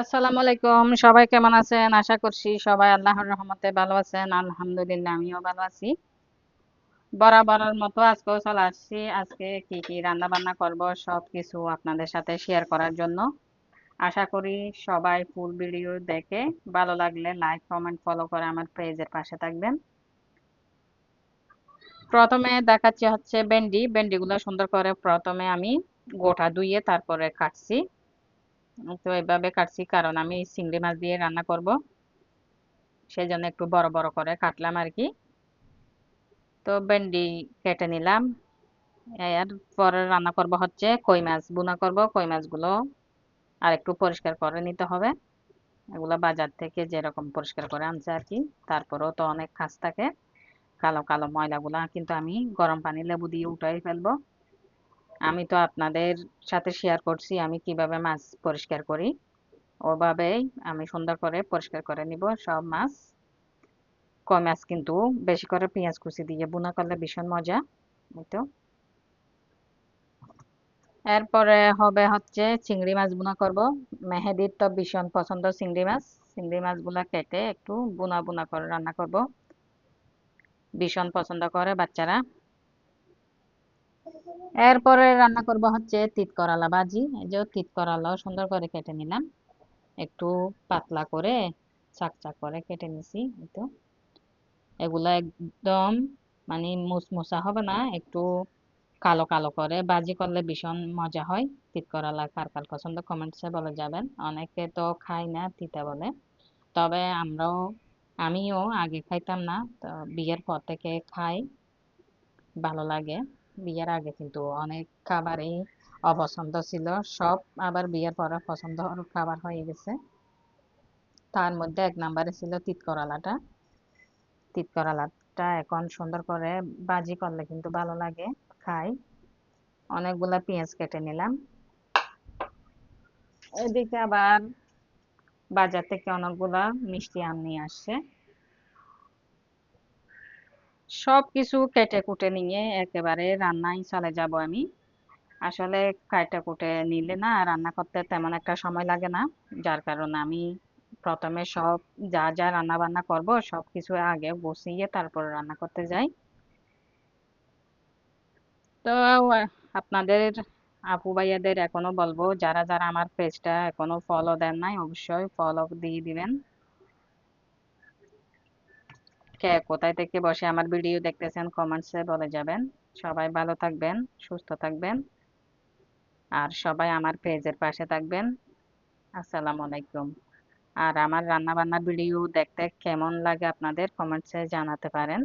আসসালামু আলাইকুম। সবাই কেমন আছেন? আশা করছি সবাই আল্লাহর রহমতে ভালো আছেন। আলহামদুলিল্লাহ আমিও ভালো আছি। বরাবরের মতো আজকেও চলে আসছি। আজকে কি কি রান্না বান্না করব সবকিছু আপনাদের সাথে শেয়ার করার জন্য। আশা করি সবাই ফুল ভিডিও দেখে ভালো লাগলে লাইক, কমেন্ট, ফলো করে আমার পেজের পাশে থাকবেন। প্রথমে দেখাচ্ছি হচ্ছে ভেন্ডি। ভেন্ডিগুলো সুন্দর করে প্রথমে আমি গোটা ধুয়ে তারপরে কাটছি। তো এভাবে কাটছি কারণ আমি চিংড়ি মাছ দিয়ে রান্না করব। সেজন্য একটু বড় বড় করে কাটলাম আর কি। তো ভেন্ডি কেটে নিলাম। এর পরে রান্না করব হচ্ছে কই মাছ ভুনা করব। কই মাছগুলো আর একটু পরিষ্কার করে নিতে হবে। এগুলো বাজার থেকে যেরকম পরিষ্কার করে আনছে আর কি। তারপরেও তো অনেক কাজ থাকে। কালো কালো ময়লাগুলা কিন্তু আমি গরম পানি লেবু দিয়ে উঠাই ফেলবো। আমি তো আপনাদের সাথে শেয়ার করছি আমি কিভাবে মাছ পরিষ্কার করি। ওভাবেই আমি সুন্দর করে পরিষ্কার করে নিব সব মাছ। কই মাছ কিন্তু বেশি করে পেঁয়াজ কুচি দিয়ে ভুনা করলে ভীষণ মজা। এই তো এরপরে হবে হচ্ছে চিংড়ি মাছ ভুনা করব। মেহেদির তো ভীষণ পছন্দ চিংড়ি মাছ। চিংড়ি মাছগুলা কেটে একটু বুনা বুনা করে রান্না করব। ভীষণ পছন্দ করে বাচ্চারা। এরপরে রান্না করব হচ্ছে তিত করলা ভাজি। এই যে তিত করলাও সুন্দর করে কেটে নিলাম। একটু পাতলা করে চাক চাক করে কেটে নিছি। এই তো এগুলা একদম মানে মুসমুসা হবে না, একটু কালো কালো করে ভাজি করলে ভীষণ মজা হয়। তিত করলা কার কার পছন্দ কমেন্টসে বলে যাবেন। অনেকে তো খায় না, তিতা বলে। তবে আমিও আগে খাইতাম না, তো বিয়ের পর থেকে খাই, ভালো লাগে। বিয়ের আগে কিন্তু অনেক খাবারই অপছন্দ ছিল, সব আবার বিয়ের পরে পছন্দ খাবার হয়ে গেছে। তার মধ্যে এক নম্বরে ছিল তিত করলাটা। তিত করলাটা এখন সুন্দর করে ভাজি করলে কিন্তু ভালো লাগে, খাই। অনেকগুলা পেঁয়াজ কেটে নিলাম। এদিকে আবার বাজার থেকে অনেকগুলা মিষ্টি আম নিয়ে আসছে। সবকিছু কেটে কুটে নিয়ে একেবারে রান্নায় চলে যাব আমি। আসলে কেটে কুটে নিলে না রান্না করতে তেমন একটা সময় লাগে না। যার কারণে আমি প্রথমে সব যা যা রান্না বান্না করব সবকিছু আগে গুছিয়ে তারপর রান্না করতে যাই। তো আপনাদের আপু ভাইয়াদের এখনো বলবো, যারা যারা আমার পেজটা এখনো ফলো দেন নাই অবশ্যই ফলো দিয়ে দিবেন। কে কোথায় থেকে বসে আমার ভিডিও দেখতেছেন কমেন্টসে বলে যাবেন। সবাই ভালো থাকবেন, সুস্থ থাকবেন, আর সবাই আমার পেজের পাশে থাকবেন। আসসালামু আলাইকুম। আর আমার রান্না বান্নার ভিডিও দেখতে কেমন লাগে আপনাদের কমেন্টসে জানাতে পারেন।